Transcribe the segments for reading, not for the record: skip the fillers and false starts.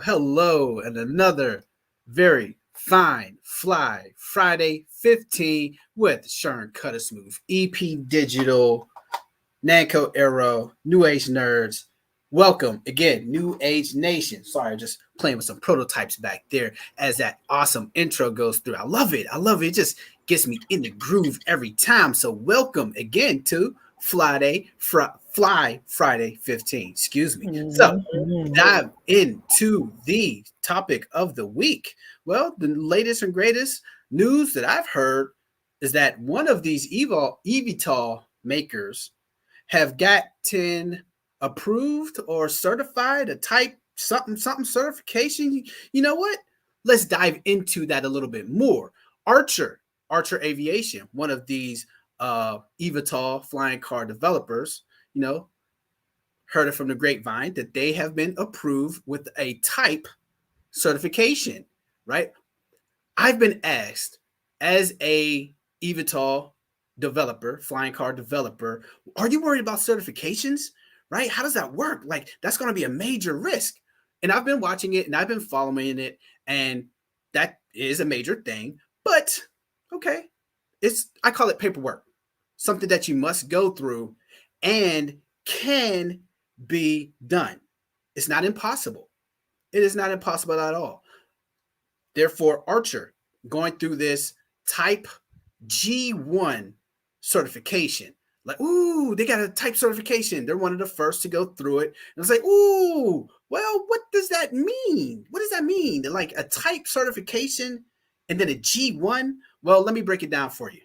Hello, and another very fine fly Friday 15 with Sharon Cutter Smooth, EP Digital, Nanco Arrow, New Age Nerds. Welcome again, New Age Nation. Sorry, just playing with some prototypes back there as that awesome intro goes through. I love it. It just gets me in the groove every time. So, welcome again to Fly Friday 15. Excuse me. So, dive into the topic of the week. Well, the latest and greatest news that I've heard is that one of these eVTOL makers have gotten approved or certified a type something certification. You know what? Let's dive into that a little bit more. Archer Aviation, one of these eVTOL flying car developers, heard it from the grapevine that they have been approved with a type certification, right? I've been asked as a eVTOL developer, flying car developer, are you worried about certifications? Right? How does that work? Like, that's going to be a major risk. And I've been watching it and I've been following it, and that is a major thing. But okay, I call it paperwork, something that you must go through and can be done. It's not impossible. It is not impossible at all. Therefore, Archer going through this type G1 certification. Like, ooh, they got a type certification. They're one of the first to go through it. And it's like, ooh, well, what does that mean? What does that mean? Like a type certification and then a G1? Well, let me break it down for you.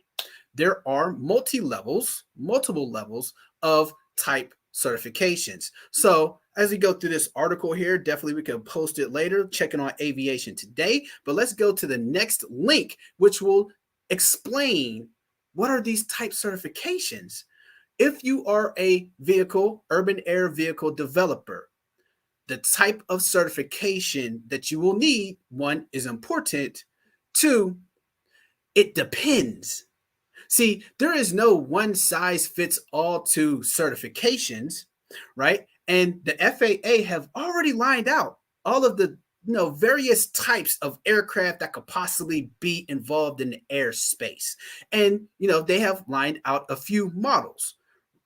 There are multiple levels of type certifications. So as we go through this article here, definitely we can post it later, checking on Aviation Today. But let's go to the next link, which will explain what are these type certifications. If you are a urban air vehicle developer, the type of certification that you will need, one, is important. Two, it depends. See, there is no one size fits all to certifications, right? And the FAA have already lined out all of the various types of aircraft that could possibly be involved in the airspace. And they have lined out a few models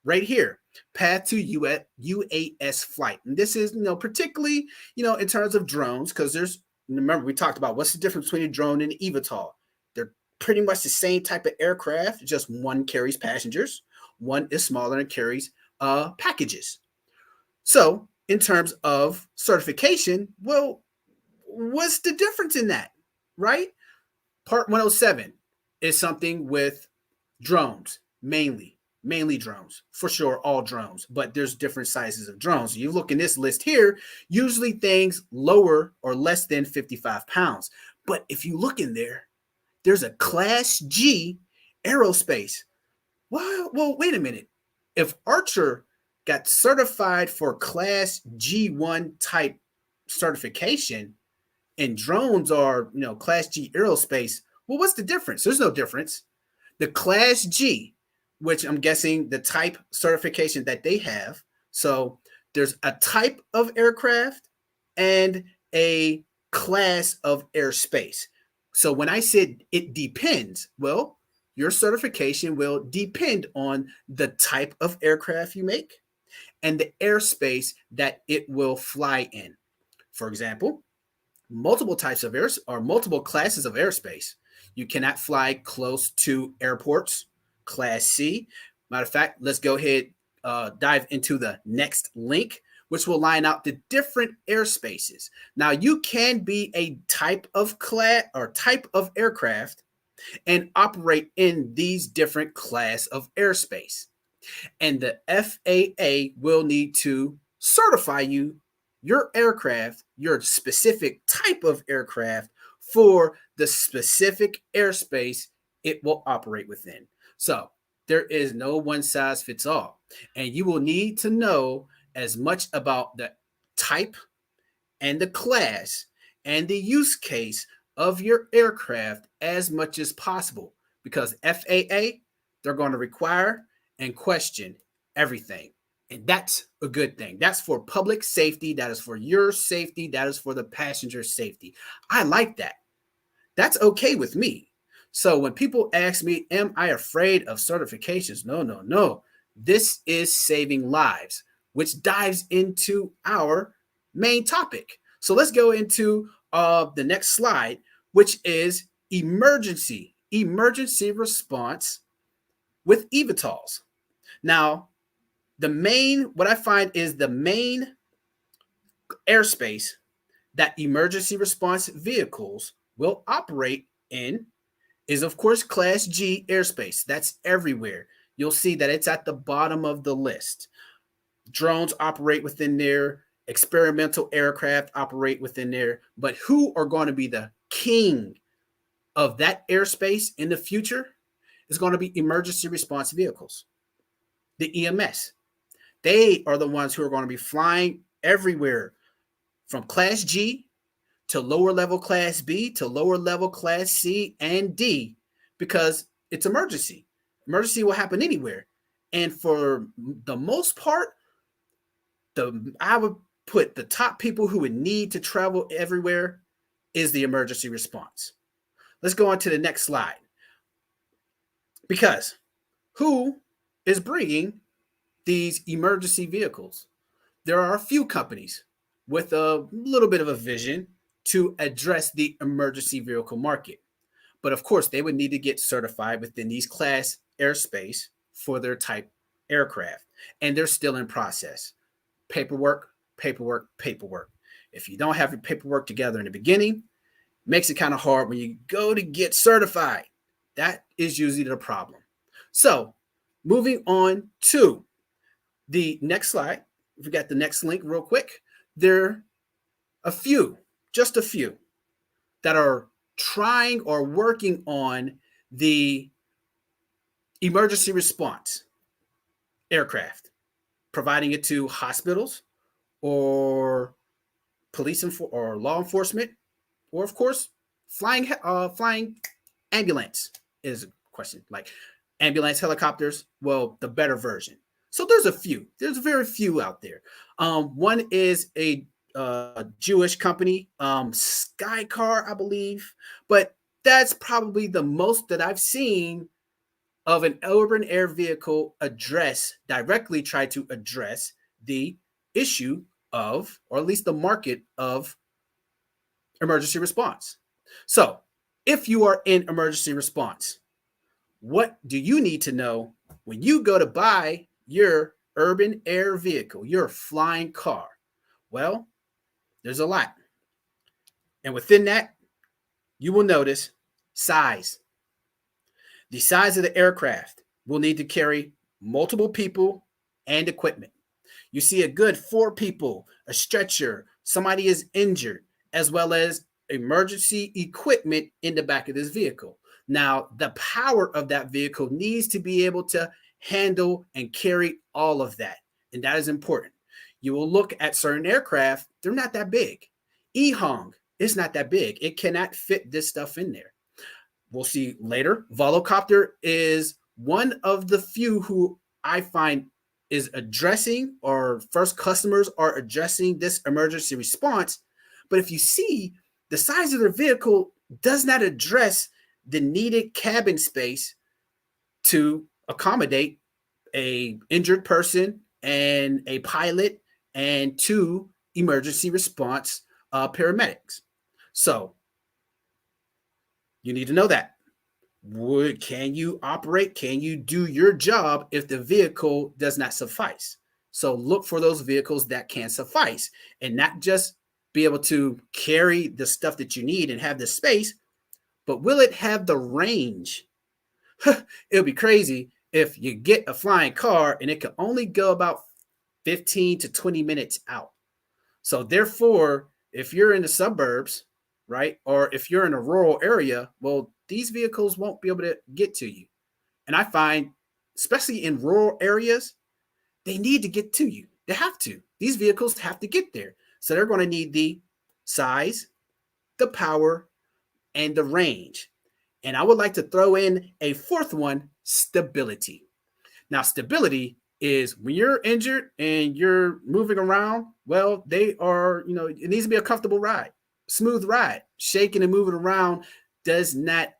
right here. Path to UAS flight. And this is, particularly, in terms of drones, because remember, we talked about what's the difference between a drone and an eVTOL. They're pretty much the same type of aircraft, just one carries passengers, one is smaller and carries packages. So in terms of certification, well, what's the difference in that, right? Part 107 is something with drones, mainly drones, for sure, all drones, but there's different sizes of drones. You look in this list here, usually things lower or less than 55 pounds. But if you look in there, there's a Class G aerospace. Well, wait a minute. If Archer got certified for Class G1 type certification and drones are, Class G aerospace, well, what's the difference? There's no difference. The Class G, which I'm guessing the type certification that they have. So there's a type of aircraft and a class of airspace. So when I said it depends, well, your certification will depend on the type of aircraft you make and the airspace that it will fly in. For example, multiple types of air or multiple classes of airspace. You cannot fly close to airports, Class C. Matter of fact, let's go ahead, dive into the next link, which will line out the different airspaces. Now, you can be a type of class or type of aircraft and operate in these different class of airspace. And the FAA will need to certify your aircraft, your specific type of aircraft for the specific airspace it will operate within. So there is no one size fits all. And you will need to know as much about the type and the class and the use case of your aircraft as much as possible, because FAA, they're going to require and question everything. And that's a good thing. That's for public safety. That is for your safety. That is for the passenger safety. I like that. That's okay with me. So when people ask me, am I afraid of certifications? No, no, no. This is saving lives, which dives into our main topic. So let's go into the next slide, which is emergency response with eVTOLs. Now, what I find is the main airspace that emergency response vehicles will operate in is, of course, Class G airspace. That's everywhere. You'll see that it's at the bottom of the list. Drones operate within there, experimental aircraft operate within there. But who are going to be the king of that airspace in the future is going to be emergency response vehicles, the EMS. They are the ones who are going to be flying everywhere from Class G to lower level Class B to lower level Class C and D, because it's emergency. Emergency will happen anywhere. And for the most part, I would put the top people who would need to travel everywhere is the emergency response. Let's go on to the next slide. Because who is bringing these emergency vehicles? There are a few companies with a little bit of a vision to address the emergency vehicle market. But of course, they would need to get certified within these class airspace for their type aircraft. And they're still in process. Paperwork, paperwork, paperwork. If you don't have your paperwork together in the beginning, it makes it kind of hard when you go to get certified. That is usually the problem. So moving on to the next slide. If we got the next link real quick, there are just a few that are trying or working on the emergency response aircraft, providing it to hospitals or police or law enforcement, or of course, flying ambulance is a question. Like ambulance helicopters, well, the better version. So there's a few. There's very few out there. One is a Jewish company, Skycar, I believe, but that's probably the most that I've seen of an urban air vehicle directly try to address the issue of, or at least the market of, emergency response. So if you are in emergency response, what do you need to know when you go to buy your urban air vehicle, your flying car? Well, there's a lot. And within that, you will notice size. The size of the aircraft will need to carry multiple people and equipment. You see a good 4 people, a stretcher, somebody is injured, as well as emergency equipment in the back of this vehicle. Now, the power of that vehicle needs to be able to handle and carry all of that. And that is important. You will look at certain aircraft, they're not that big. EHong is not that big. It cannot fit this stuff in there. We'll see later. Volocopter is one of the few who I find is addressing, or first customers are addressing, this emergency response. But if you see, the size of their vehicle does not address the needed cabin space to accommodate a injured person and a pilot and 2 emergency response paramedics. So you need to know that. Can you operate? Can you do your job if the vehicle does not suffice? So look for those vehicles that can suffice, and not just be able to carry the stuff that you need and have the space, but will it have the range? It'll be crazy if you get a flying car and it can only go about 15 to 20 minutes out. So therefore, if you're in the suburbs, right, or if you're in a rural area, well, these vehicles won't be able to get to you. And I find, especially in rural areas, they need to get to you. They have to. These vehicles have to get there. So they're going to need the size, the power, and the range. And I would like to throw in a fourth one, stability. Now, stability is when you're injured and you're moving around, well, they are, it needs to be a comfortable ride, smooth ride. Shaking and moving around does not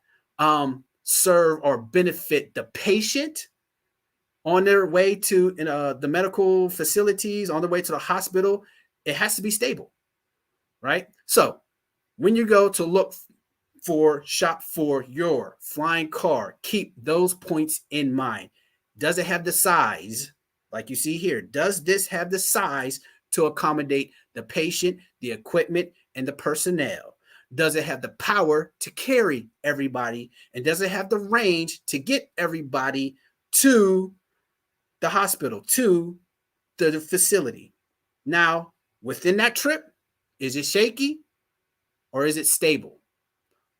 serve or benefit the patient on their way to the medical facilities, on their way to the hospital. It has to be stable, right? So when you go to shop for your flying car, keep those points in mind. Does it have the size, like you see here? Does this have the size to accommodate the patient, the equipment, and the personnel? Does it have the power to carry everybody? And does it have the range to get everybody to the hospital, to the facility? Now, within that trip, is it shaky or is it stable?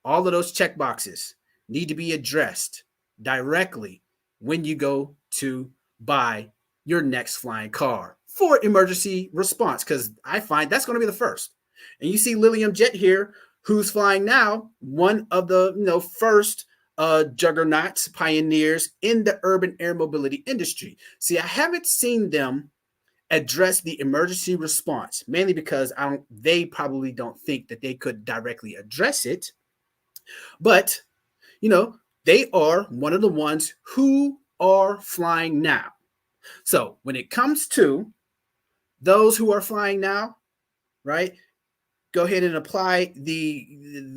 All of those check boxes need to be addressed directly when you go to buy your next flying car for emergency response, because I find that's going to be the first. And you see Lilium Jet here, who's flying now, one of the first juggernauts, pioneers in the urban air mobility industry. See, I haven't seen them address the emergency response, mainly because they probably don't think that they could directly address it. But, they are one of the ones who are flying now. So when it comes to those who are flying now, right, go ahead and apply the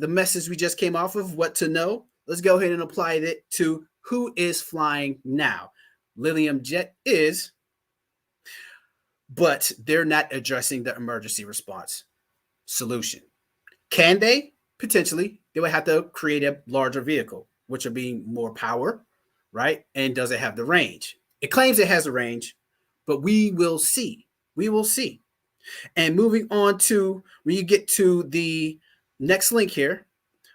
message we just came off of, what to know. Let's go ahead and apply it to who is flying now. Lilium Jet is, but they're not addressing the emergency response solution. Can they? Potentially. They would have to create a larger vehicle, which would be more power, right? And does it have the range? It claims it has a range, but we will see. We will see. And moving on to when you get to the next link here,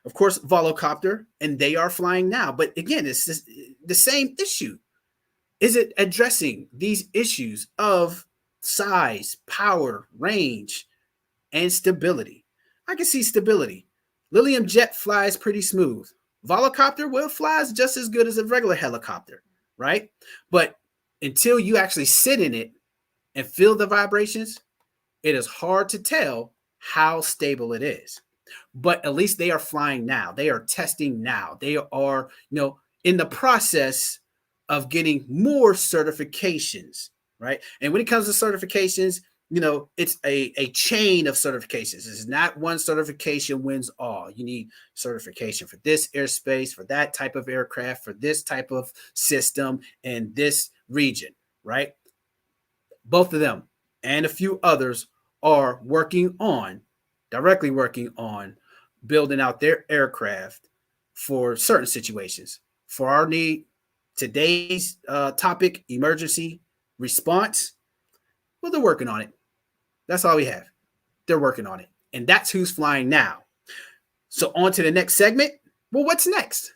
of course, Volocopter, and they are flying now. But again, it's the same issue. Is it addressing these issues of size, power, range, and stability? I can see stability. Lilium Jet flies pretty smooth. Volocopter, well, flies just as good as a regular helicopter, right? But until you actually sit in it and feel the vibrations, it is hard to tell how stable it is. But at least they are flying now. They are testing now. They are, in the process of getting more certifications, right? And when it comes to certifications, it's a chain of certifications. It's not one certification wins all. You need certification for this airspace, for that type of aircraft, for this type of system in this region, right? Both of them and a few others are directly working on building out their aircraft for certain situations. For our need, today's topic, emergency response, well, they're working on it. That's all we have. They're working on it. And that's who's flying now. So on to the next segment. Well, what's next?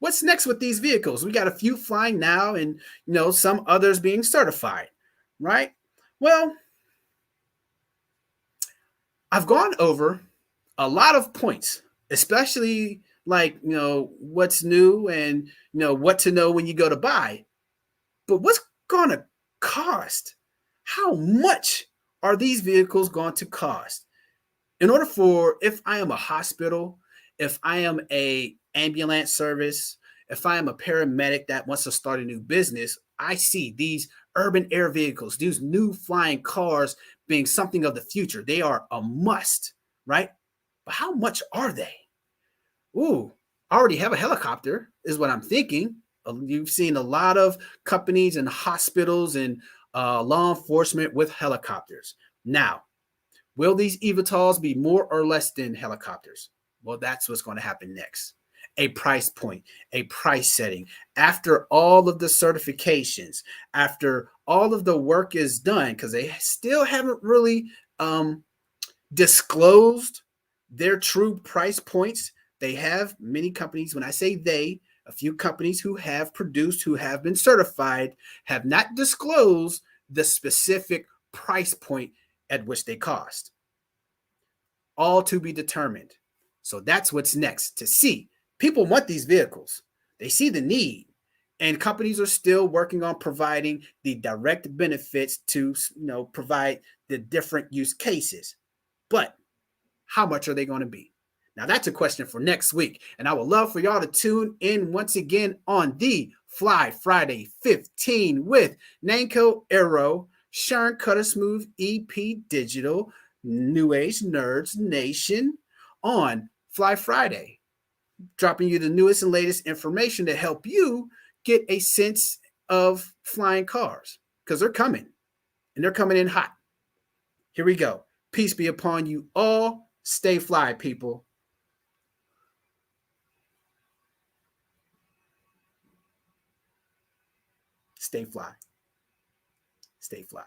What's next with these vehicles? We got a few flying now and, some others being certified, right? Well, I've gone over a lot of points, especially like, what's new and, what to know when you go to buy. But what's going to cost? How much are these vehicles going to cost? In order for, if I am a hospital, if I am a ambulance service, if I am a paramedic that wants to start a new business, I see these urban air vehicles, these new flying cars being something of the future. They are a must, right? But how much are they? Ooh, I already have a helicopter, is what I'm thinking. You've seen a lot of companies and hospitals and law enforcement with helicopters. Now, will these eVTOLs be more or less than helicopters? Well, that's what's going to happen next. A price point, a price setting. After all of the certifications, after all of the work is done, because they still haven't really disclosed their true price points. They have many companies, when I say they, a few companies who have produced, who have been certified, have not disclosed the specific price point at which they cost. All to be determined. So that's what's next to see. People want these vehicles. They see the need. And companies are still working on providing the direct benefits to, provide the different use cases. But how much are they going to be? Now, that's a question for next week. And I would love for y'all to tune in once again on the Fly Friday 15 with Nanko Aero, Sharon Cuttersmooth, EP Digital, New Age Nerds Nation on Fly Friday, dropping you the newest and latest information to help you get a sense of flying cars, because they're coming, and they're coming in hot. Here we go. Peace be upon you all. Stay fly, people. Stay fly. Stay fly.